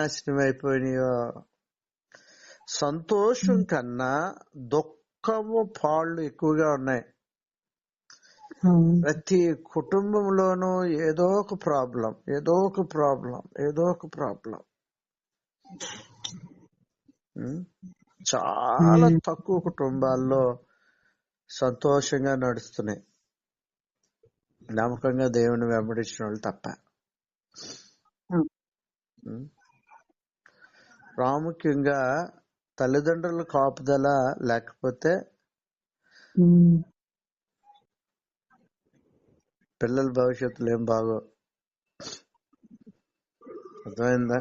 నాశనం అయిపోయినాయో. సంతోషం కన్నా దుఃఖము పాళ్ళు ఎక్కువగా ఉన్నాయి. అవును. ప్రతి కుటుంబంలోనూ ఏదో ఒక ప్రాబ్లం. చాలా తక్కువ కుటుంబాల్లో సంతోషంగా నడుస్తున్నాయి, నమ్మకంగా దేవుని వెంబడించిన వాళ్ళు తప్ప. ప్రాముఖ్యంగా తల్లిదండ్రుల కాపుదల లేకపోతే పిల్లల భవిష్యత్తులో ఏం బాగో. అర్థమైందా?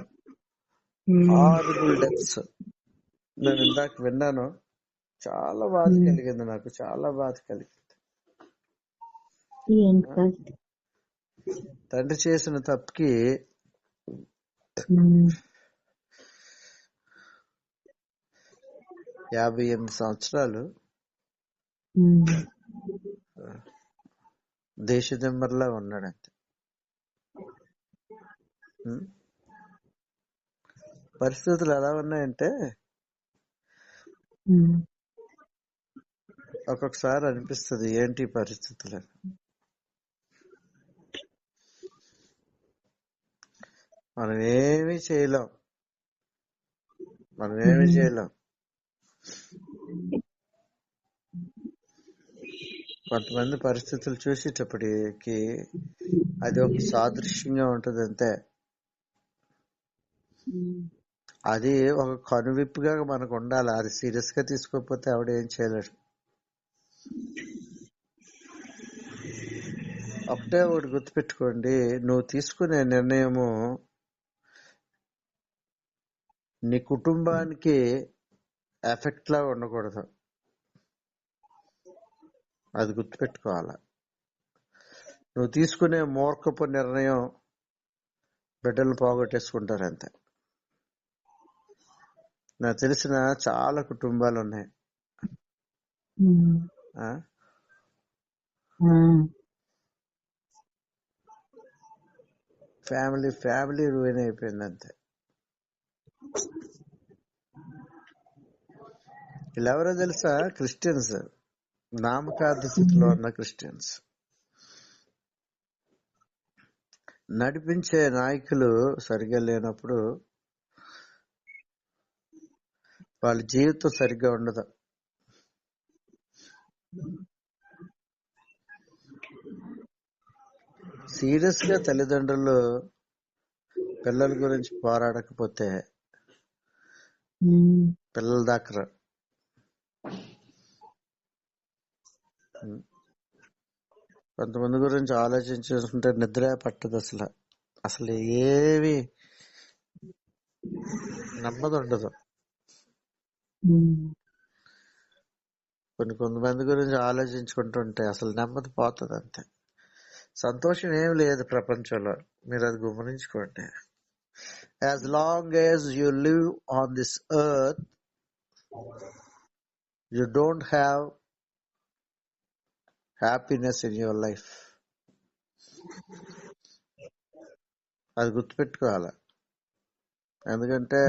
హారబుల్ డెత్స్ నేను ఇందాక విన్నాను, చాలా బాధ కలిగింది నాకు, చాలా బాధ కలిగింది. తండ్రి చేసిన తప్పుకి 58 సంవత్సరాలు దేశదిమ్మర్లా ఉన్నాడంతే. పరిస్థితులు ఎలా ఉన్నాయంటే ఒక్కొక్కసారి అనిపిస్తుంది ఏంటి పరిస్థితులు. మనం ఏమీ చేయలేం. కొంతమంది పరిస్థితులు చూసేటప్పటికి అది ఒక సాదృశ్యంగా ఉంటుంది అంతే. అది ఒక కనువిప్పుగా మనకు ఉండాలి. అది సీరియస్ గా తీసుకోకపోతే ఆవిడ ఏం చేయలేడు. ఒకటే ఒకటి గుర్తుపెట్టుకోండి, నువ్వు తీసుకునే నిర్ణయము నీ కుటుంబానికి ఎఫెక్ట్ లా ఉండకూడదు. అది గుర్తుపెట్టుకోవాలి. నువ్వు తీసుకునే మూర్ఖపు నిర్ణయం బిడ్డలు పోగొట్టేసుకుంటారు అంతే. నాకు తెలిసిన చాలా కుటుంబాలు ఉన్నాయి. ఫ్యామిలీ రూయిన్ అయిపోయింది అంతే. వీళ్ళెవరో తెలుసా? క్రిస్టియన్స్, నామకార్థ స్థితిలో ఉన్న క్రిస్టియన్స్. నడిపించే నాయకులు సరిగ్గా లేనప్పుడు వాళ్ళ జీవితం సరిగ్గా ఉండదు. సీరియస్ గా తల్లిదండ్రులు పిల్లల గురించి పోరాడకపోతే పిల్లల దాకా కొంతమంది గురించి ఆలోచించుకుంటే నిద్ర పట్టదు. అసలు ఏవి నెమ్మది ఉండదు. కొంతమంది గురించి ఆలోచించుకుంటుంటే అసలు నెమ్మది పోతుంది అంతే. సంతోషం ఏం లేదు ప్రపంచంలో, మీరు అది గమనించుకోండి. As long as you live on this earth you don't have happiness in your life. అది గుర్తుపెట్టుకోవాలి. ఎందుకంటే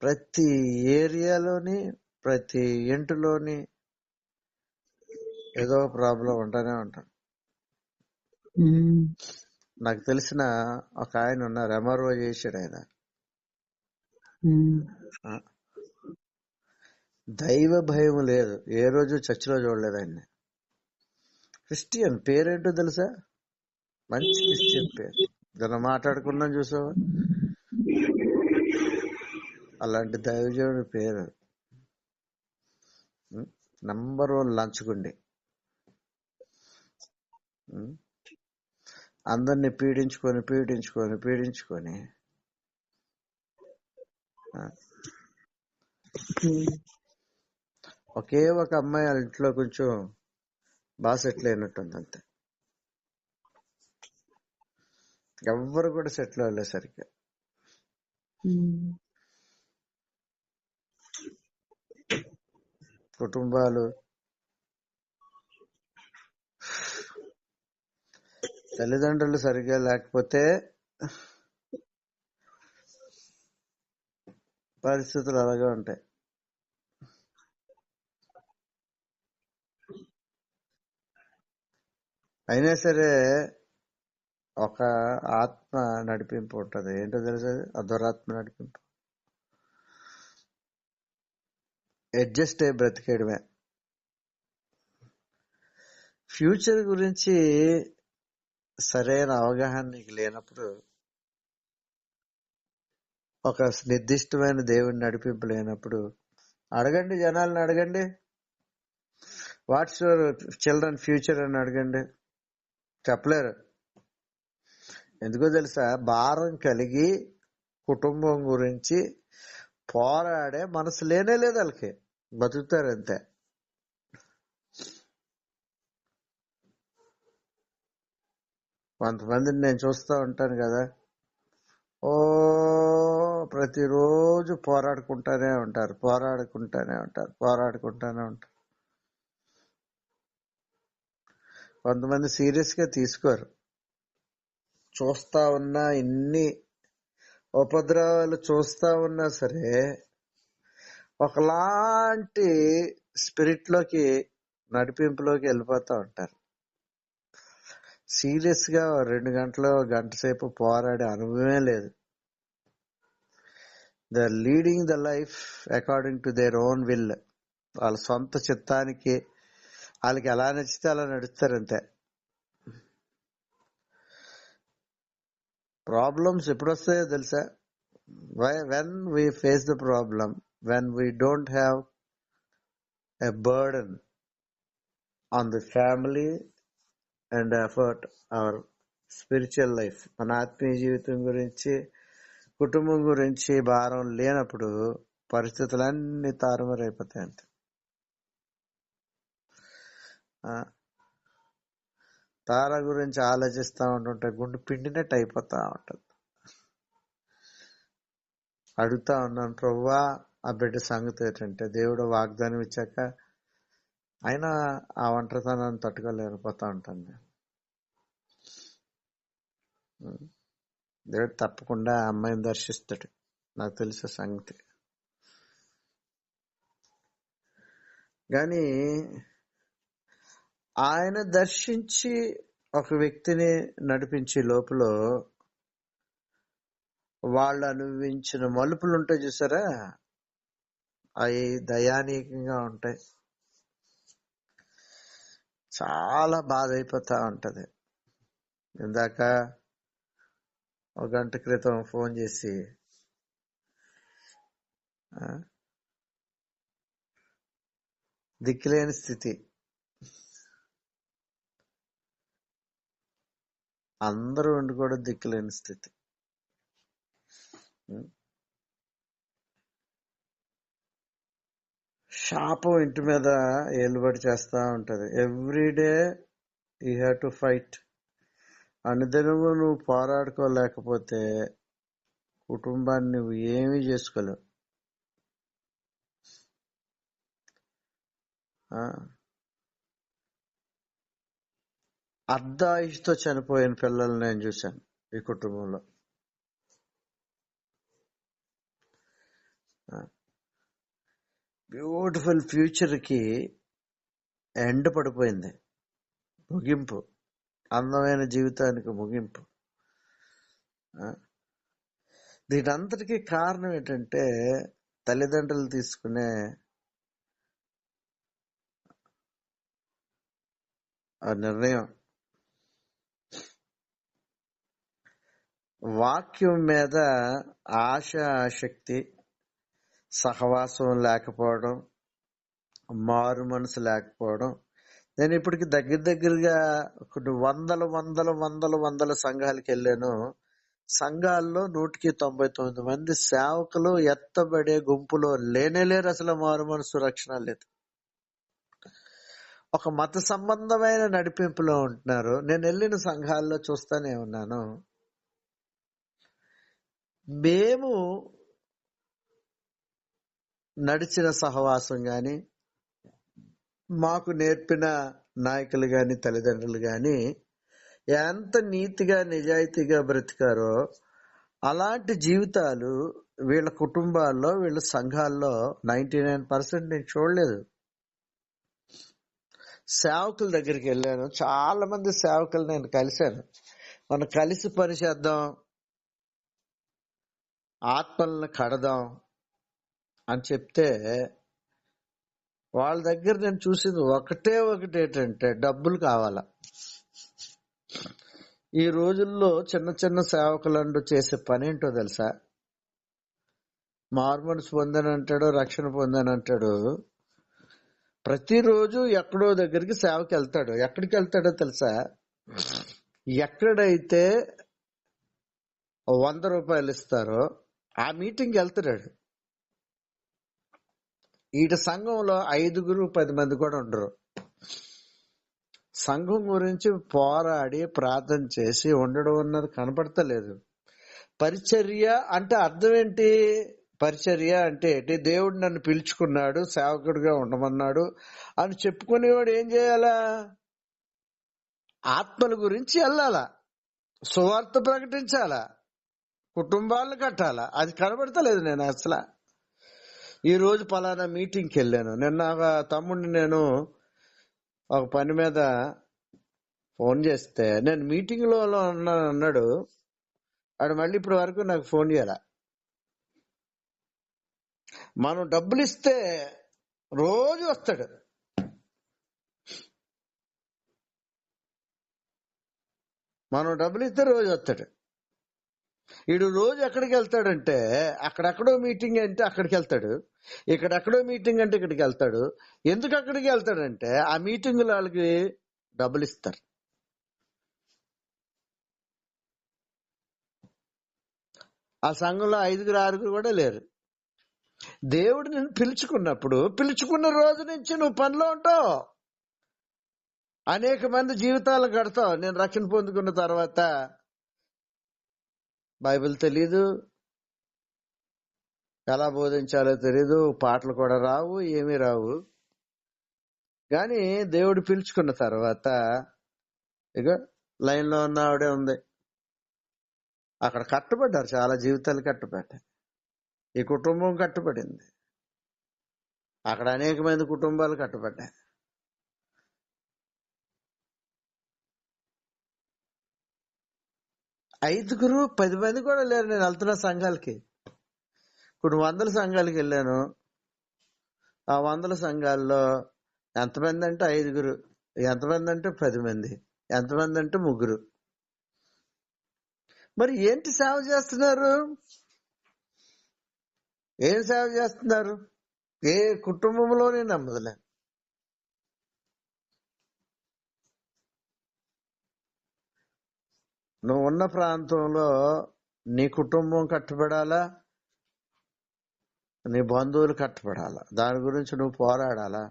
ప్రతి ఏరియాలోని ప్రతి ఇంటిలోని ఏదో ప్రాబ్లం ఉంటానే ఉంటాం. నాకు తెలిసిన ఒక ఆయన ఉన్నారు, ఎంఆర్ఓ చేశాడు ఆయన. దైవ భయం లేదు, ఏ రోజు చర్చిలో చూడలేదు ఆయన్ని. క్రిస్టియన్, పేరేంటో తెలుసా? మంచి క్రిస్టియన్ పేరు. దాన్ని మాట్లాడుకున్నాం చూసావా? అలాంటి దైవజనుడి పేరు నంబర్ 1 లంచుగుండి. అందరినీ పీడించుకొని ఒకే ఒక అమ్మాయి వాళ్ళ ఇంట్లో కొంచెం బాగా సెటిల్ అయినట్టుంది అంతే. ఎవ్వరు కూడా సెటిల్ అవ్వలేదు సరిగ్గా. కుటుంబాలు, తల్లిదండ్రులు సరిగ్గా లేకపోతే పరిస్థితులు అలాగే ఉంటాయి. అయినా సరే ఒక ఆత్మ నడిపింపు ఉంటది. ఏంటో తెలుసా? అధురాత్మ నడిపింపు. అడ్జస్ట్ అయ్యి బ్రతికేయడమే. ఫ్యూచర్ గురించి సరైన అవగాహన నీకు లేనప్పుడు, ఒక నిర్దిష్టమైన దేవుని నడిపింపు లేనప్పుడు, అడగండి, జనాలను అడగండి, వాట్స్ యువర్ చిల్డ్రన్ ఫ్యూచర్ అని అడగండి, చెప్పలేరు. ఎందుకో తెలుసా? భారం కలిగి కుటుంబం గురించి పోరాడే మనసు లేనే లేదు వాళ్ళకి. బతుకుతారు అంతే. కొంతమందిని నేను చూస్తూ ఉంటాను కదా, ఓ ప్రతిరోజు పోరాడుకుంటానే ఉంటారు. కొంతమంది సీరియస్ గా తీసుకోరు. చూస్తా ఉన్నా, ఇన్ని ఉపద్రవాలు చూస్తా ఉన్నా సరే ఒకలాంటి స్పిరిట్ లోకి, నడిపింపులోకి వెళ్ళిపోతా ఉంటారు. సీరియస్ గా 2 గంటలు, గంట సేపు పోరాడే అనుభవమే లేదు. They are leading the life according to their own will. వాళ్ళ సొంత చిత్తానికి, వాళ్ళకి ఎలా నచ్చితే అలా నడుస్తారు అంతే. ప్రాబ్లమ్స్ ఎప్పుడు వస్తాయో తెలుసా? When we face the problem, when we don't have a burden on the family and effort our spiritual life. మన ఆత్మీయ జీవితం గురించి, కుటుంబం గురించి భారం లేనప్పుడు పరిస్థితులన్నీ తారుమారైపోతాయి అంతే. తార గురించి ఆలోచిస్తూ ఉంటుంటే గుండె పిండినట్టు అయిపోతా ఉంటుంది. అడుగుతా ఉన్నాను, ప్రభువా ఆ బిడ్డ సంగతి ఏంటంటే, దేవుడు వాగ్దానం ఇచ్చాక అయినా ఆ ఒంటరితనాన్ని తట్టుకోలేకపోతా ఉంటాను నేను. దేవుడు తప్పకుండా ఆ అమ్మాయిని దర్శిస్తాడు, నాకు తెలిసే సంగతి. కానీ ఆయన దర్శించి ఒక వ్యక్తిని నడిపించే లోపల వాళ్ళు అనుభవించిన మలుపులు ఉంటాయి చూసారా, అవి దయానీయంగా ఉంటాయి. చాలా బాధ అయిపోతా ఉంటది. ఇందాక 1 గంట క్రితం ఫోన్ చేసి దిక్కులేని స్థితి, అందరూ ఉండి కూడా దిక్కులేని స్థితి. శాపం ఇంటి మీద ఏలుబడి చేస్తా ఉంటది. Everyday you have to fight. అనుదినము నువ్వు పోరాడుకోలేకపోతే కుటుంబాన్ని నువ్వు ఏమీ చేసుకోలేవు. అర్ధాయుష్తో చనిపోయిన పిల్లలు నేను చూశాను ఈ కుటుంబంలో. బ్యూటిఫుల్ ఫ్యూచర్ కి ఎండ్ పడిపోయింది, ముగింపు, అందమైన జీవితానికి ముగింపు. దీనంతటికీ కారణం ఏంటంటే తల్లిదండ్రులు తీసుకునే ఆ నిర్ణయం. వాక్యం మీద ఆశ, ఆసక్తి, సహవాసం లేకపోవడం, మారు మనసు లేకపోవడం. నేను ఇప్పటికి దగ్గరగా కొన్ని వందల సంఘాలకు వెళ్ళాను. సంఘాల్లో 199 మంది సేవకులు ఎత్తబడే గుంపులో లేనేలేరు. అసలు మారు మనసు, రక్షణ లేదు. ఒక మత సంబంధమైన నడిపింపులో ఉంటున్నారు. నేను వెళ్ళిన సంఘాల్లో చూస్తానే ఉన్నాను. మేము నడిచిన సహవాసం గాని, మాకు నేర్పిన నాయకులు గాని, తల్లిదండ్రులు గాని ఎంత నీతిగా నిజాయితీగా బ్రతికారో అలాంటి జీవితాలు వీళ్ళ కుటుంబాల్లో వీళ్ళ సంఘాల్లో 99% నేను చూడలేదు. సేవకుల దగ్గరికి వెళ్ళాను, చాలా మంది సేవకులు నేను కలిశాను. మనం కలిసి పని చేద్దాం, ఆత్మలను కడదాం అని చెప్తే వాళ్ళ దగ్గర నేను చూసింది ఒకటి ఏంటంటే డబ్బులు కావాలా. ఈ రోజుల్లో చిన్న చిన్న సేవకులంటూ చేసే పని ఏంటో తెలుసా? మార్మన్స్ పొందానంటాడు, రక్షణ పొందానంటాడు, ప్రతిరోజు ఎక్కడో దగ్గరికి సేవకి వెళ్తాడు. ఎక్కడికి వెళ్తాడో తెలుసా? ఎక్కడైతే 100 రూపాయలు ఇస్తారో ఆ మీటింగ్కి వెళ్తాడు. ఈట సంఘంలో 5-10 మంది కూడా ఉండరు. సంఘం గురించి పోరాడి ప్రార్థన చేసి ఉండడం అన్నది కనపడతలేదు. పరిచర్య అంటే అర్థం ఏంటి? పరిచర్య అంటే ఏంటి? దేవుడు నన్ను పిలుచుకున్నాడు, సేవకుడిగా ఉండమన్నాడు అని చెప్పుకునేవాడు ఏం చేయాలా? ఆత్మల గురించి వెళ్ళాలా, సువార్త ప్రకటించాలా, కుటుంబాలను కట్టాలా. అది కనబడతలేదు. నేను అసలు ఈ రోజు పలానా మీటింగ్కి వెళ్ళాను. నిన్న తమ్ముడిని నేను ఒక పని మీద ఫోన్ చేస్తే నేను మీటింగ్ లో ఉన్నాను అన్నాడు. వాడు మళ్ళీ ఇప్పటి వరకు నాకు ఫోన్ చేయాల. మనం డబ్బులు ఇస్తే రోజు వస్తాడు. మనం డబ్బులు ఇస్తే రోజు వస్తాడు. వీడు రోజు ఎక్కడికి వెళ్తాడంటే అక్కడెక్కడో మీటింగ్ అంటే అక్కడికి వెళ్తాడు, ఇక్కడెక్కడో మీటింగ్ అంటే ఇక్కడికి వెళ్తాడు. ఎందుకు అక్కడికి వెళ్తాడంటే ఆ మీటింగ్ వాళ్ళకి డబ్బులు ఇస్తారు. ఆ సంఘంలో 5-6 కూడా లేరు. దేవుడు నిన్ను పిలుచుకున్నప్పుడు పిలుచుకున్న రోజు నుంచి నువ్వు పనిలో ఉంటావు, అనేక మంది జీవితాలు గడతావు. నేను రక్షణ పొందుకున్న తర్వాత బైబిల్ తెలీదు, ఎలా బోధించాలో తెలీదు, పాటలు కూడా రావు, ఏమీ రావు. కానీ దేవుడు పిలుచుకున్న తర్వాత ఇక లైన్లో ఉన్న ఆవిడే ఉంది. అక్కడ కట్టబడ్డారు, చాలా జీవితాలు కట్టబడ్డాయి. ఈ కుటుంబం కట్టబడింది, అక్కడ అనేక మంది కుటుంబాలు కట్టబడ్డాయి. ఐదుగురు 10 మంది కూడా లేరు. నేను వెళ్తున్న సంఘాలకి ఇప్పుడు 100 సంఘాలకి వెళ్ళాను. ఆ 100 సంఘాల్లో ఎంతమంది అంటే 5, ఎంతమంది అంటే 10 మంది, ఎంతమంది అంటే 3. మరి ఏంటి సేవ చేస్తున్నారు? ఏం సేవ చేస్తున్నారు? ఏ కుటుంబంలోనే నమ్మదులే. నువ్వు ఉన్న ప్రాంతంలో నీ కుటుంబం కట్టబడాలా, నీ బంధువులు కట్టబడాలా, దాని గురించి నువ్వు పోరాడాలా.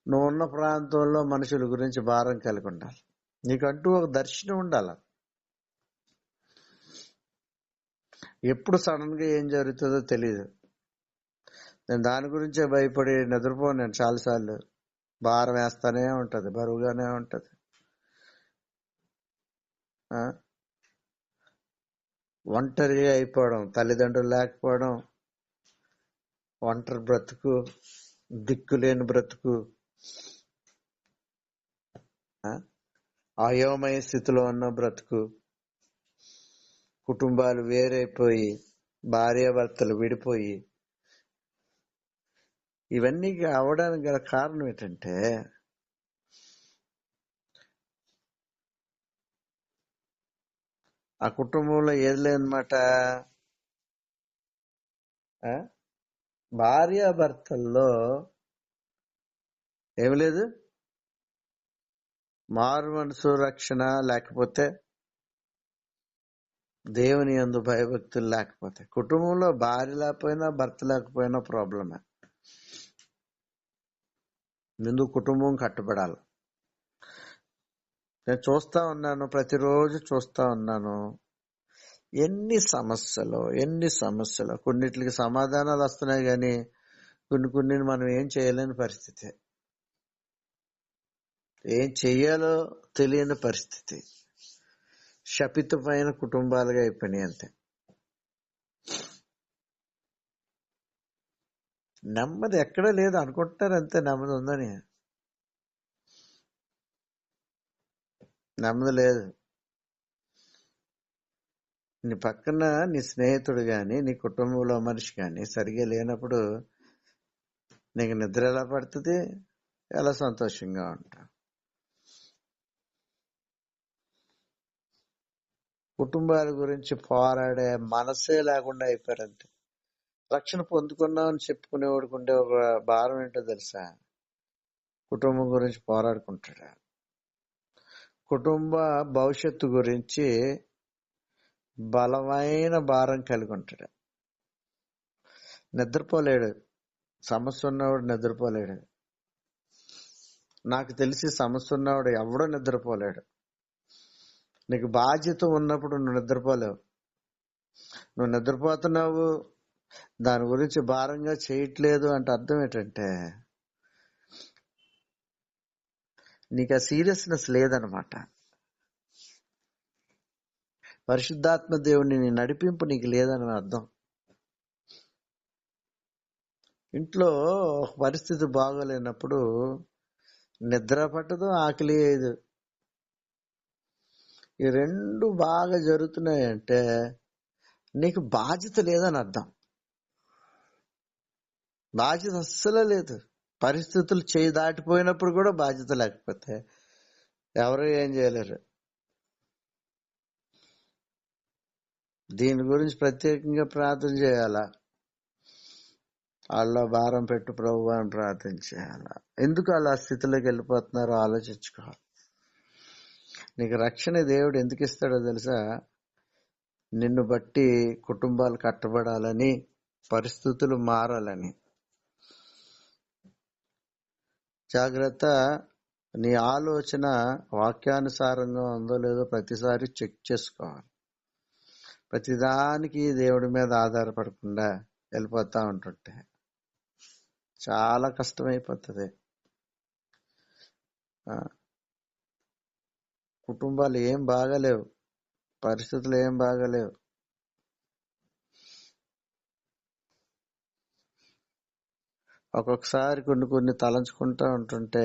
నువ్వు ఉన్న ప్రాంతంలో మనుషుల గురించి భారం కలిగి ఉండాలి. నీకంటూ ఒక దర్శనం ఉండాలి. ఎప్పుడు సడన్ గా ఏం జరుగుతుందో తెలియదు. నేను దాని గురించే భయపడి నిద్రపోను. నేను చాలాసార్లు భారం వేస్తానే ఉంటది, బరువుగానే ఉంటది. ఒంటరిగా అయిపోవడం, తల్లిదండ్రులు లేకపోవడం, ఒంటరి బ్రతుకు, దిక్కులేని బ్రతుకు, అయోమయ స్థితిలో ఉన్న బ్రతుకు, కుటుంబాలు వేరైపోయి, భార్యాభర్తలు విడిపోయి, ఇవన్నీ అవడానికి గల కారణం ఏంటంటే ఆ కుటుంబంలో ఏది లేదన్నమాట. భార్యాభర్తల్లో ఏమి లేదు, మారు మనసు రక్షణ లేకపోతే, దేవుని యందు భయభక్తులు లేకపోతే, కుటుంబంలో భార్య లేకపోయినా భర్త లేకపోయినా ప్రాబ్లమే. ముందు కుటుంబం కట్టబడాలి. నేను చూస్తా ఉన్నాను, ప్రతిరోజు చూస్తా ఉన్నాను, ఎన్ని సమస్యలు. కొన్నిటికి సమాధానాలు వస్తున్నాయి, కానీ కొన్ని మనం ఏం చేయలేని పరిస్థితి, ఏం చెయ్యాలో తెలియని పరిస్థితి. శపితమైన కుటుంబాలుగా అయిపోయినాయి అంతే. నెమ్మది ఎక్కడా లేదు, అనుకుంటున్నారు అంతే నెమ్మది ఉందని. నెమ్మది లేదు. నీ పక్కన నీ స్నేహితుడు గాని నీ కుటుంబంలో మనిషి గాని సరిగా లేనప్పుడు నీకు నిద్ర ఎలా పడుతుంది, ఎలా సంతోషంగా ఉంటావు? కుటుంబాల గురించి పోరాడే మనసే లేకుండా అయిపోయారంతే. రక్షణ పొందుకున్నామని చెప్పుకునేవాడికి ఉండే ఒక భారం ఏంటో తెలుసా? కుటుంబం గురించి పోరాడుకుంటాడు. కుటుంబ భవిష్యత్తు గురించి బలమైన భారం కలిగి ఉంటాడు. నిద్రపోలేడు. సమస్య ఉన్నవాడు నిద్రపోలేడు. నాకు తెలిసి సమస్య ఉన్నవాడు ఎవడో నిద్రపోలేడు. నీకు బాధ్యత ఉన్నప్పుడు నువ్వు నిద్రపోలేవు. నువ్వు నిద్రపోతున్నావు, దాని గురించి భారంగా చేయట్లేదు అంటే అర్థం ఏంటంటే నీకు ఆ సీరియస్నెస్ లేదనమాట. పరిశుద్ధాత్మ దేవుని నీ నడిపింపు నీకు లేదని అర్థం. ఇంట్లో ఒక పరిస్థితి బాగోలేనప్పుడు నిద్ర పట్టదు, ఆకలి వేయదు. ఈ రెండు బాగా జరుగుతున్నాయంటే నీకు బాధ్యత లేదని అర్థం. బాధ్యత అస్సలే లేదు. పరిస్థితులు చేయి దాటిపోయినప్పుడు కూడా బాధ్యత లేకపోతే ఎవరు ఏం చేయలేరు. దీని గురించి ప్రత్యేకంగా ప్రార్థన చేయాలా? వాళ్ళ భారం పెట్టు ప్రభు అని ప్రార్థన చేయాలా? ఎందుకు అలా స్థితిలోకి వెళ్ళిపోతున్నారో ఆలోచించుకోవాలి. నీకు రక్షణ దేవుడు ఎందుకు ఇస్తాడో తెలుసా? నిన్ను బట్టి కుటుంబాలు కట్టబడాలని, పరిస్థితులు మారాలని. జాగ్రత్త. నీ ఆలోచన వాక్యానుసారంగా ఉందో లేదో ప్రతిసారి చెక్ చేసుకోవాలి. ప్రతిదానికి దేవుడి మీద ఆధారపడకుండా వెళ్ళిపోతా ఉంటుంటే చాలా కష్టమైపోతుంది. కుటుంబాలు ఏం బాగాలేవు, పరిస్థితులు ఏం బాగాలేవు. ఒక్కొక్కసారి కొన్ని తలంచుకుంటా ఉంటుంటే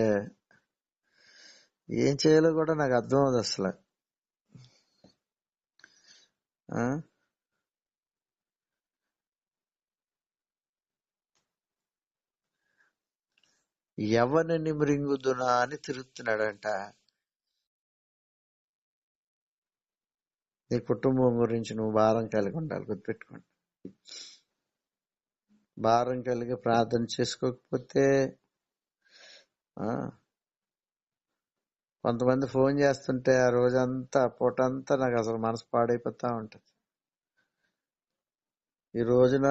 ఏం చేయాలో కూడా నాకు అర్థం అవుతుంది అసలు. ఎవరిని మృంగుదునా అని తిరుగుతున్నాడంట. నీ కుటుంబం గురించి నువ్వు భారం కలిగి ఉండాలి, గుర్తుపెట్టుకోండి. భారం కలిగి ప్రార్థన చేసుకోకపోతే కొంతమంది ఫోన్ చేస్తుంటే ఆ రోజంతా పూటంతా నాకు అసలు మనసు పాడైపోతా ఉంటుంది. ఈ రోజున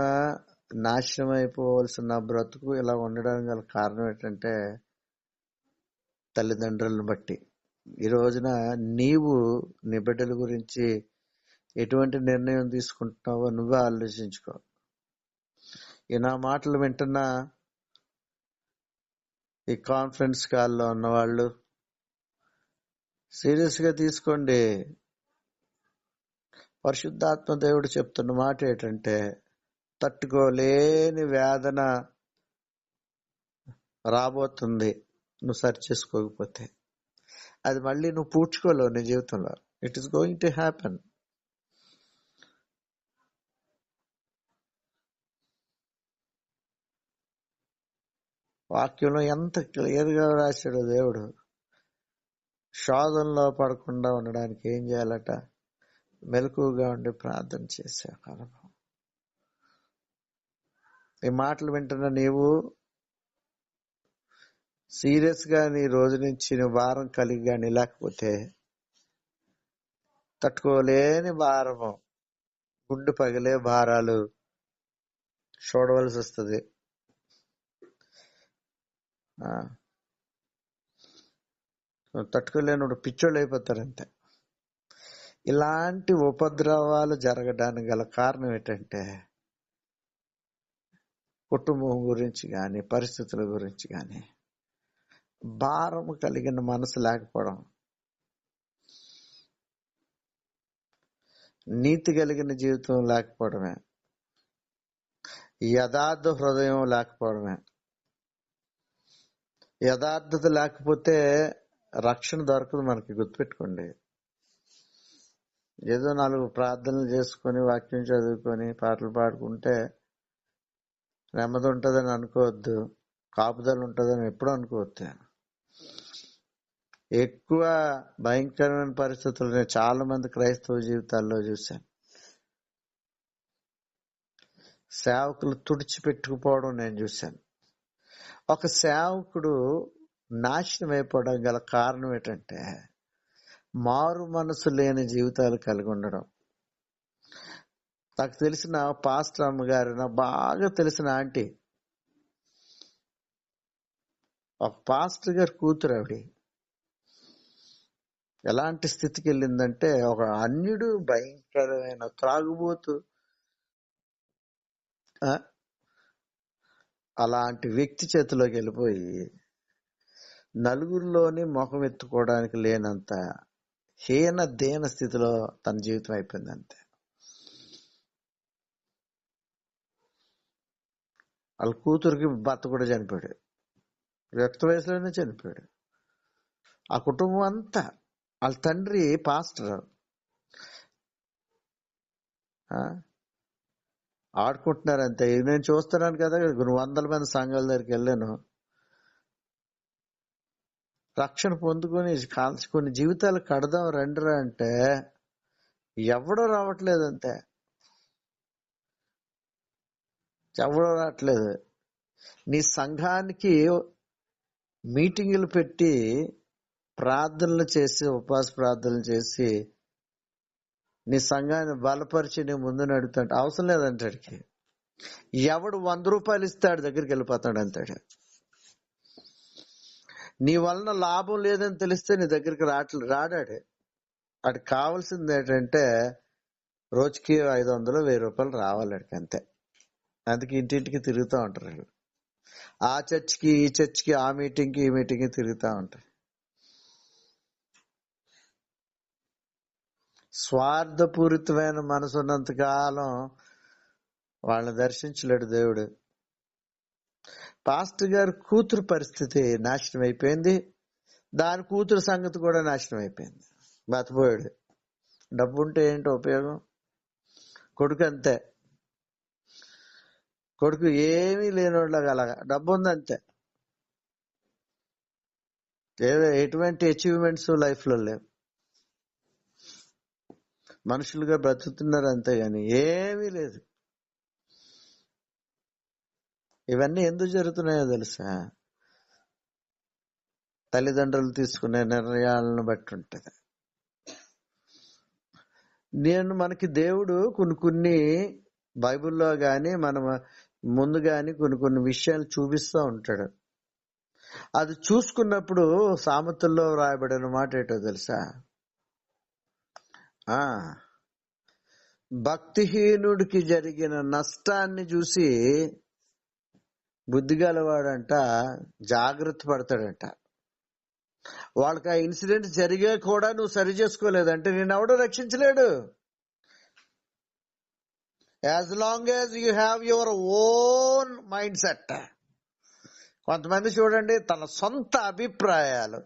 నాశనం అయిపోవలసిన బ్రతుకు ఇలా ఉండడానికి గల కారణం ఏంటంటే తల్లిదండ్రులను బట్టి. ఈ రోజున నీవు నీ బిడ్డల గురించి ఎటువంటి నిర్ణయం తీసుకుంటున్నావో నువ్వే ఆలోచించుకో. ఈ నా మాటలు వింటున్నా ఈ కాన్ఫరెన్స్ కాల్లో ఉన్నవాళ్ళు సీరియస్ గా తీసుకోండి. పరిశుద్ధాత్మ దేవుడు చెప్తున్న మాట ఏంటంటే తట్టుకోలేని వేదన రాబోతుంది నువ్వు సరి చేసుకోకపోతే. అది మళ్ళీ నువ్వు పూడ్చుకోలేవు నీ జీవితంలో. It is going to happen. వాక్యంలో ఎంత క్లియర్ గా రాశాడు దేవుడు. శోధనలో పడకుండా ఉండడానికి ఏం చేయాలట? మెలకువగా ఉండి ప్రార్థన చేసే అనుభవం. ఈ మాటలు వింటున్న నీవు సీరియస్ గా నీ రోజు నుంచి నువ్వు భారం కలిగి కానీ లేకపోతే తట్టుకోలేని భారము, గుండు పగిలే భారాలు చూడవలసి వస్తుంది. తట్టుకోలేని పిచ్చోళ్ళు అయిపోతారంతే. ఇలాంటి ఉపద్రవాలు జరగడానికి గల కారణం ఏంటంటే కుటుంబం గురించి కానీ పరిస్థితుల గురించి కానీ భారము కలిగిన మనసు లేకపోవడం. నీతి కలిగిన జీవితం లేకపోవడమే, యథార్థ హృదయం లేకపోవడమే. యథార్థత లేకపోతే రక్షణ దొరకదు మనకి, గుర్తుపెట్టుకోండి. ఏదో 4 ప్రార్థనలు చేసుకొని వాక్యం చదువుకొని పాటలు పాడుకుంటే నెమ్మది ఉంటుందని అనుకోవద్దు, కాపుదల ఉంటుందని ఎప్పుడూ అనుకోవద్దు. ఎక్కువ భయంకరమైన పరిస్థితులు నేను చాలా మంది క్రైస్తవ జీవితాల్లో చూశాను. సేవకులు తుడిచిపెట్టుకుపోవడం నేను చూశాను. ఒక సేవకుడు నాశనం అయిపోవడం గల కారణం ఏంటంటే మారు మనసు లేని జీవితాలు కలిగి ఉండడం. నాకు తెలిసిన పాస్టర్ అమ్మగారు, నాకు బాగా తెలిసిన ఆంటీ, ఒక పాస్టర్ గారి కూతురు. ఆవిడ ఎలాంటి స్థితికి వెళ్ళిందంటే, ఒక అన్యుడు, భయంకరమైన త్రాగుబోతు, అలాంటి వ్యక్తి చేతిలోకి వెళ్ళిపోయి నలుగురిలోని ముఖం ఎత్తుకోవడానికి లేనంత హీన దీన స్థితిలో తన జీవితం అయిపోయింది. అంతే. వాళ్ళ కూతురికి భర్త కూడా చనిపోయాడు, యుక్త వయసులోనే చనిపోయాడు. ఆ కుటుంబం అంతా, వాళ్ళ తండ్రి పాస్టర్, ఆడుకుంటున్నారు అంతే. నేను చూస్తున్నాను కదా, 100 మంది సంఘాల దగ్గరికి వెళ్ళాను. రక్షణ పొందుకొని కొన్ని జీవితాలు కడదాం రండిరా అంటే ఎవడో రావట్లేదు. అంతే, ఎవడో రావట్లేదు. నీ సంఘానికి మీటింగులు పెట్టి ప్రార్థనలు చేసి, ఉపవాస ప్రార్థనలు చేసి నీ సంఘాన్ని బలపరిచి నీ ముందు నడుపుతాడు. అవసరం లేదంటాడికి. ఎవడు 100 రూపాయలు ఇస్తాడు దగ్గరికి వెళ్ళిపోతాడు అంతాడు. నీ వలన లాభం లేదని తెలిస్తే నీ దగ్గరికి రాడాడు. వాడికి కావాల్సింది ఏంటంటే రోజుకి 500, 1000 రూపాయలు రావాలి అడికి, అంతే. అందుకే ఇంటింటికి తిరుగుతూ ఉంటారు. ఆ చర్చికి, ఈ చర్చికి, ఆ మీటింగ్కి, ఈ మీటింగ్కి తిరుగుతూ ఉంటారు. స్వార్థపూరితమైన మనసు ఉన్నంత కాలం వాళ్ళని దర్శించలేడు దేవుడు. పాస్టర్ గారి కూతురు పరిస్థితి నాశనం అయిపోయింది. దాని కూతురు సంగతి కూడా నాశనం అయిపోయింది. బతిపోయాడు. డబ్బు ఉంటే ఏంటో ఉపయోగం. కొడుకు అంతే. కొడుకు ఏమీ లేనివాళ్ళగా అలాగా డబ్బు ఉందంతే. ఎటువంటి అచీవ్మెంట్స్ లైఫ్ లో లేవు. మనుషులుగా బ్రతుకుతున్నారు అంతేగాని ఏమీ లేదు. ఇవన్నీ ఎందుకు జరుగుతున్నాయో తెలుసా? తల్లిదండ్రులు తీసుకునే నిర్ణయాలను బట్టి ఉంటది. మనకి దేవుడు కొన్ని బైబిల్లో గాని మనం ముందు గాని కొన్ని విషయాలు చూపిస్తూ ఉంటాడు. అది చూసుకున్నప్పుడు సామెతల్లో రాయబడిన మాట ఏంటో తెలుసా? భక్తిహీనుడికి జరిగిన నష్టాన్ని చూసి బుద్ధిగలవాడంట జాగ్రత్త పడతాడంట. వాళ్ళకి ఆ ఇన్సిడెంట్ జరిగా కూడా నువ్వు సరి చేసుకోలేదంటే నేను ఎవడో రక్షించలేడు. As long as you have your own mind set. కొంతమంది చూడండి, తన సొంత అభిప్రాయాలు,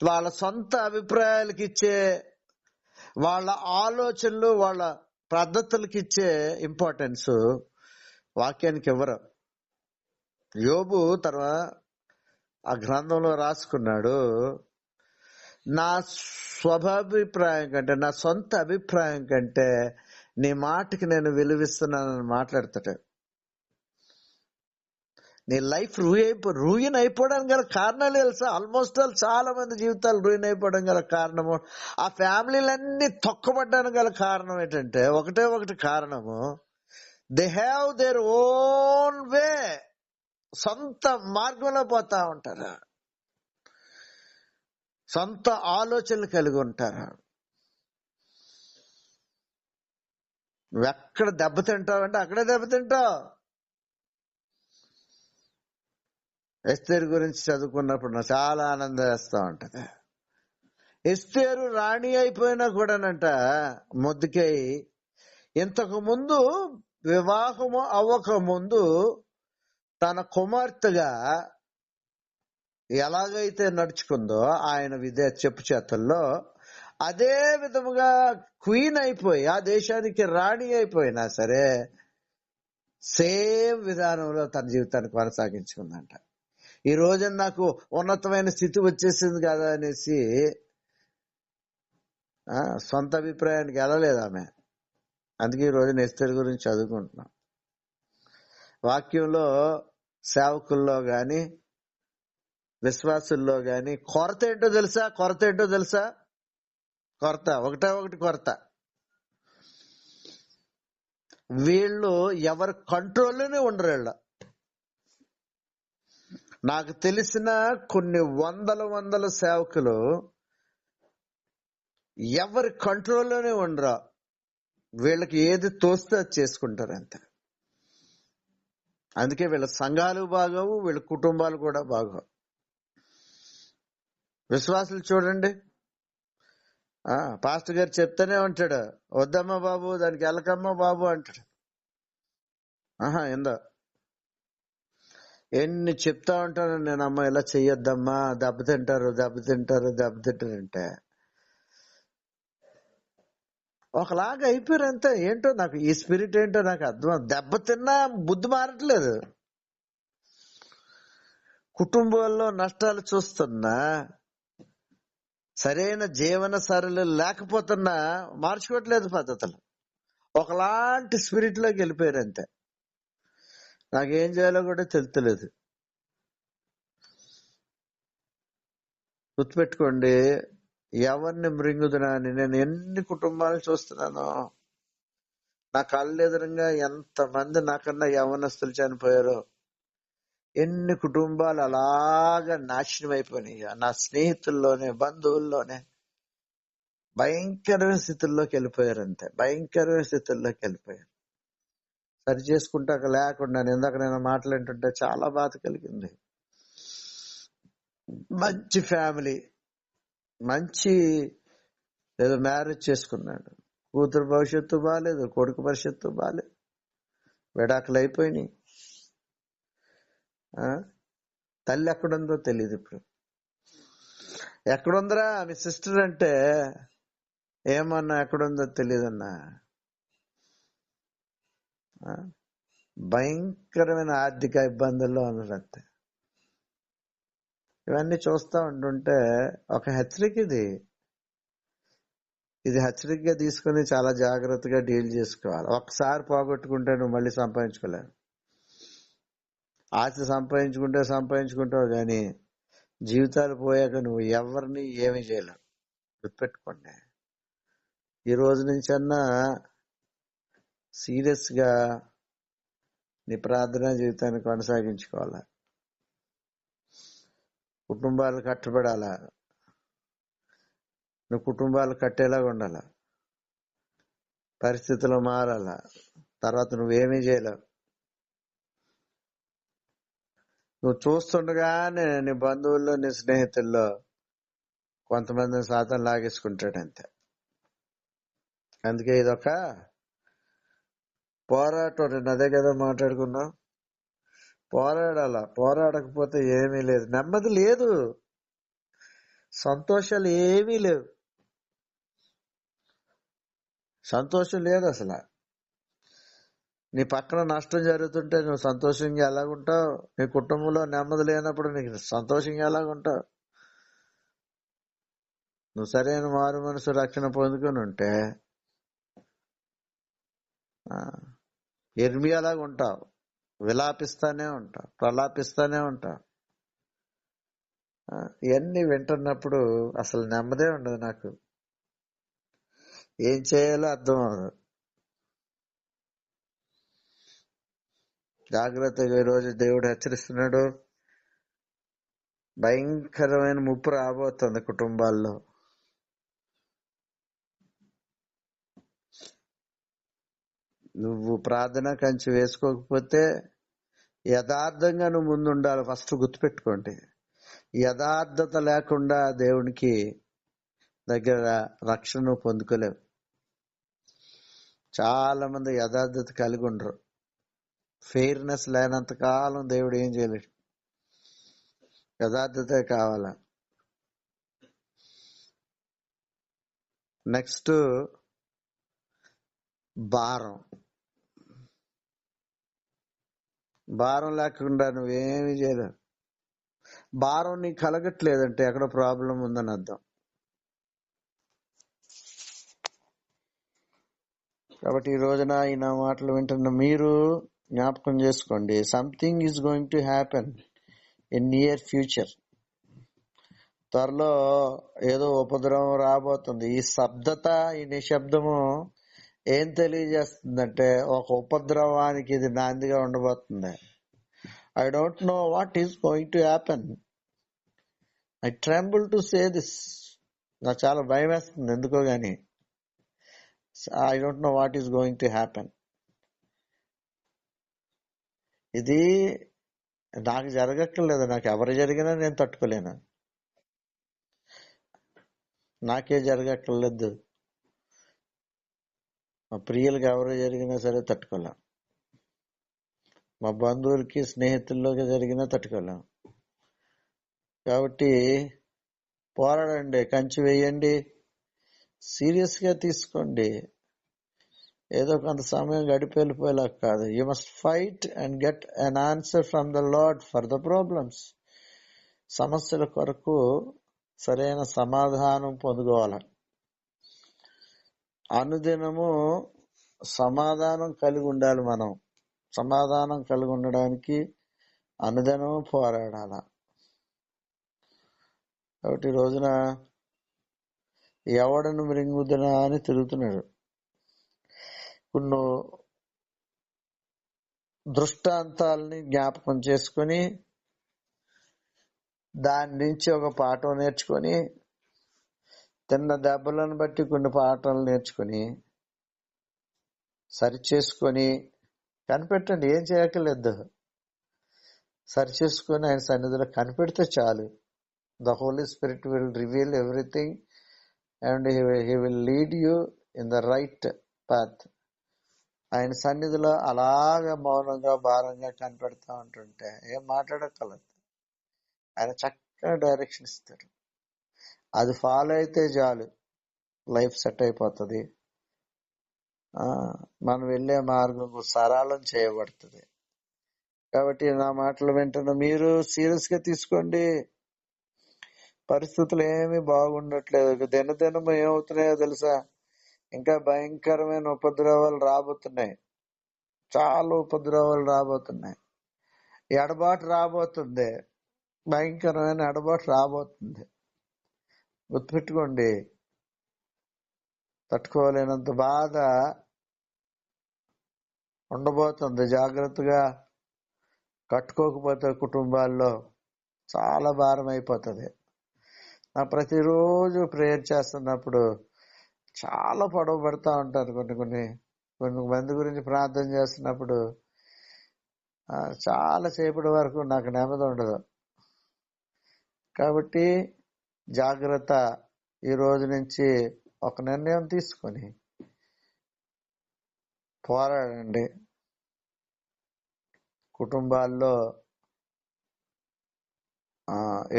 వాళ్ళ సొంత అభిప్రాయాలకి ఇచ్చే, వాళ్ళ ఆలోచనలు, వాళ్ళ పద్ధతులకి ఇచ్చే ఇంపార్టెన్స్ వాక్యానికి ఇవ్వరు. యోబు ఆ గ్రంథంలో రాసుకున్నాడు, నా స్వాభిప్రాయం కంటే, నా సొంత అభిప్రాయం కంటే నీ మాటకి నేను విలువిస్తున్నానని మాట్లాడతాడు. నీ లైఫ్ రూయిన్ అయిపోవడానికి గల కారణాలు తెలుసా? ఆల్మోస్ట్ చాలా మంది జీవితాలు రూయిన్ అయిపోవడం గల కారణము, ఆ ఫ్యామిలీలన్నీ తొక్కబడ్డానికి గల కారణం ఏంటంటే ఒకటి కారణము, they have their own way. సొంత మార్గంలో పోతా ఉంటారు, సొంత ఆలోచనలు కలిగి ఉంటారు. నువ్వెక్కడ దెబ్బతింటావు అంటే అక్కడే దెబ్బతింటావు. ఎస్తేరు గురించి చదువుకున్నప్పుడు నాకు చాలా ఆనందం వేస్తూ ఉంటది. ఎస్తేరు రాణి అయిపోయినా కూడానంట మొద్దుకై ఇంతకు ముందు వివాహము అవ్వక ముందు తన కుమార్తెగా ఎలాగైతే నడుచుకుందో ఆయన చెప్పు చేతల్లో, అదే విధముగా క్వీన్ అయిపోయి ఆ దేశానికి రాణి అయిపోయినా సరే సేమ్ విధానంలో తన జీవితాన్ని కొనసాగించుకుందంట. ఈ రోజున నాకు ఉన్నతమైన స్థితి వచ్చేసింది కదా అనేసి సొంత అభిప్రాయానికి వెళ్ళలేదు ఆమె. అందుకే ఈ రోజున ఎస్తేరు గురించి చదువుకుంటున్నాం. వాక్యంలో సేవకుల్లో గాని విశ్వాసుల్లో గాని కొరత ఏంటో తెలుసా? ఒకటి కొరత. వీళ్ళు ఎవరి కంట్రోల్లోనే ఉండరు. వీళ్ళ నాకు తెలిసిన కొన్ని వందల సేవకులు ఎవరి కంట్రోల్లోనే ఉండరు. వీళ్ళకి ఏది తోస్తే అది చేసుకుంటారు అంతే. అందుకే వీళ్ళ సంఘాలు బాగోవు, వీళ్ళ కుటుంబాలు కూడా బాగోవు. విశ్వాసులు చూడండి, పాస్టర్ గారు చెప్తానే ఉంటాడు, వద్దమ్మా బాబు, దానికి వెళ్ళకమ్మా బాబు అంటాడు. ఏందో ఎన్ని చెప్తా ఉంటాను నేను, అమ్మ ఇలా చెయ్యొద్దమ్మా, దెబ్బతింటారు అంటే ఒకలాగా అయిపోయారు అంతే. ఏంటో నాకు ఈ స్పిరిట్ ఏంటో నాకు అర్థం. దెబ్బతిన్నా బుద్ధి మారట్లేదు. కుటుంబాల్లో నష్టాలు చూస్తున్నా, సరైన జీవన సరళి లేకపోతున్నా మార్చుకోవట్లేదు పద్ధతులు. ఒకలాంటి స్పిరిట్ లోకి వెళ్ళిపోయారు అంతే. నాకేం చేయాలో కూడా తెలుస్తలేదు. గుర్తుపెట్టుకోండి, ఎవరిని మృంగుదునా అని నేను ఎన్ని కుటుంబాలు చూస్తున్నాను. నా కళ్ళెదురుగా ఎంతమంది నాకన్నా యవనస్తులు చనిపోయారో, ఎన్ని కుటుంబాలు అలాగా నాశనం అయిపోయినాయి. నా స్నేహితుల్లోనే, బంధువుల్లోనే భయంకరమైన స్థితుల్లోకి వెళ్ళిపోయారు అంతే. సరి చేసుకుంటాక లేకుండా ఇందాక నేను మాట్లాడుతుంటే చాలా బాధ కలిగింది. మంచి ఫ్యామిలీ, మంచి ఏదో మ్యారేజ్ చేసుకున్నాడు, కూతురు భవిష్యత్తు బాగాలేదు, కొడుకు భవిష్యత్తు బాగాలేదు, విడాకులు అయిపోయినాయి. తల్లి ఎక్కడుందో తెలియదు. ఇప్పుడు ఎక్కడుందరా మీ సిస్టర్ అంటే, ఏమన్నా ఎక్కడుందో తెలియదన్నా. భయంకరమైన ఆర్థిక ఇబ్బందుల్లో ఉన్నారు అంతే. ఇవన్నీ చూస్తా ఉంటుంటే ఒక హెచ్చరిక. ఇది హెచ్చరికగా తీసుకుని చాలా జాగ్రత్తగా డీల్ చేసుకోవాలి. ఒకసారి పోగొట్టుకుంటే నువ్వు మళ్ళీ సంపాదించుకోలేవు. ఆస్తి సంపాదించుకుంటావు కానీ జీవితాలు పోయాక నువ్వు ఎవరిని ఏమీ చేయలేవు. గుర్తుపెట్టుకోండి. ఈ రోజు నుంచి అన్నా సీరియస్ గా నీ ప్రార్థనా జీవితాన్ని కొనసాగించుకోవాలా. కుటుంబాలు కట్టబడాలా, నువ్వు కుటుంబాలు కట్టేలాగా ఉండాలా, పరిస్థితులు మారాలా. తర్వాత నువ్వేమీ చేయలేవు. నువ్వు చూస్తుండగానే నీ బంధువుల్లో, నీ స్నేహితుల్లో కొంతమందిని సాతాను లాగేసుకుంటాడు అంతే. అందుకే ఇదొక పోరాటం. నేను అదే కదా మాట్లాడుకున్నాం. పోరాడకపోతే ఏమీ లేదు, నెమ్మది లేదు, సంతోషాలు ఏమీ లేవు. సంతోషం లేదు అసలు. నీ పక్కన నష్టం జరుగుతుంటే నువ్వు సంతోషంగా ఎలాగుంటావు? నీ కుటుంబంలో నెమ్మది లేనప్పుడు నీకు సంతోషంగా ఎలాగుంటావు? నువ్వు సరైన మారు మనసు రక్షణ పొందుకొని ఉంటే ఇర్మియాలాగా ఉంటావు, విలాపిస్తానే ఉంటావు, ప్రలాపిస్తానే ఉంటావు. ఇవన్నీ వింటున్నప్పుడు అసలు నెమ్మదే ఉండదు. నాకు ఏం చేయాలో అర్థం అవ్వదు. జాగ్రత్తగా ఈరోజు దేవుడు హెచ్చరిస్తున్నాడు. భయంకరమైన ముప్పు రాబోతుంది కుటుంబాల్లో. నువ్వు ప్రార్థన కంచి వేసుకోకపోతే యథార్థంగా నువ్వు ముందు ఉండాలి. ఫస్ట్ గుర్తుపెట్టుకోండి, యథార్థత లేకుండా దేవునికి దగ్గర రక్షణ నువ్వు పొందుకోలేవు. చాలా మంది యథార్థత కలిగి ఉండరు. ఫెయిర్నెస్ లేనంత కాలం దేవుడు ఏం చేయలేడు. యథార్థతే కావాలా. నెక్స్ట్ భారం. భారం లేకుండా నువ్వేమీ చేయలేవు. భారం నీకు కలగట్లేదంటే ఎక్కడ ప్రాబ్లం ఉందని అర్థం. కాబట్టి ఈ రోజున ఈ నా మాటలు వింటున్న మీరు జ్ఞాపకం చేసుకోండి, something is going to happen in near future. త్వరలో ఏదో ఉపద్రవం రాబోతుంది. ఈ శబ్దత, ఈ నిశ్శబ్దము ఏం తెలియజేస్తుందంటే ఒక ఉపద్రవానికి ఇది నాందిగా ఉండబోతుంది. I don't know what is going to happen. I tremble to say this. నాకు చాలా భయం వేస్తుంది ఎందుకో గాని. I don't know what is going to happen. ఇది నాకు జరగక్కర్లేదు. నాకు ఎవరు జరిగినా నేను తట్టుకోలేను. నాకే జరగక్కర్లేదు. మా ప్రియులకి ఎవరు జరిగినా సరే తట్టుకోలేం. మా బంధువులకి స్నేహితుల్లోకి జరిగినా తట్టుకోలేం. కాబట్టి పోరాడండి, కంచి వేయండి, సీరియస్ గా తీసుకోండి. ఏదో కొంత సమయం గడిపి వెళ్ళిపోయేలా కాదు. You must fight and get an answer from the lord for the problems. సమస్యల కొరకు సరైన సమాధానం పొందుకోవాలి. అనుదినము సమాధానం కలిగి ఉండాలి. మనం సమాధానం కలిగి ఉండడానికి అనుదినము పోరాడాల. కాబట్టి ఈ రోజున ఎవడను మృంగుదనా అని తిరుగుతున్నాడు. కొన్ని దృష్టాంతాలని జ్ఞాపకం చేసుకుని దాని నుంచి ఒక పాఠం నేర్చుకొని, తిన్న దెబ్బలను బట్టి కొన్ని పాఠాలు నేర్చుకుని సరిచేసుకొని కనిపెట్టండి. ఏం చేయక్కర్లేదు. సరిచేసుకొని ఆయన సన్నిధిలో కనిపెడితే చాలు. The Holy Spirit will reveal everything and he will lead you in the right path. ఆయన సన్నిధిలో అలాగే మౌనంగా భారంగా కనిపెడతా ఉంటుంటే ఏం మాట్లాడక్కర్లేదు. ఆయన చక్కగా డైరెక్షన్ ఇస్తాడు. అది ఫాలో అయితే చాలు, లైఫ్ సెట్ అయిపోతుంది. మనం వెళ్ళే మార్గం సరళం చేయబడుతుంది. కాబట్టి నా మాటలు వింటున్న మీరు సీరియస్ గా తీసుకోండి. పరిస్థితులు ఏమీ బాగుండట్లేదు. దినదినం ఏమవుతున్నాయో తెలుసా? ఇంకా భయంకరమైన ఉపద్రవాలు రాబోతున్నాయి. చాలా ఉపద్రవాలు రాబోతున్నాయి. ఎడబాటు రాబోతుంది. భయంకరమైన ఎడబాటు రాబోతుంది. గుర్తుపెట్టుకోండి. తట్టుకోలేనంత బాధ ఉండబోతుంది. జాగ్రత్తగా కట్టుకోకపోతే కుటుంబాల్లో చాలా భారం అయిపోతుంది. నా ప్రతిరోజు ప్రేయర్ చేస్తున్నప్పుడు చాలా పొడవు పడుతూ ఉంటారు. కొన్ని మంది గురించి ప్రార్థన చేస్తున్నప్పుడు చాలా సేపటి వరకు నాకు నెమ్మది ఉండదు. కాబట్టి జాగ్రత్త. ఈ రోజు నుంచి ఒక నిర్ణయం తీసుకొని పోరాడండి. కుటుంబాల్లో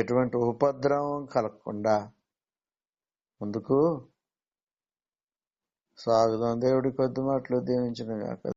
ఎటువంటి ఉపద్రవం కలగకుండా ముందుకు సాగుదాం. దేవుడి కొద్ది మాటలు దీవించిన గాక.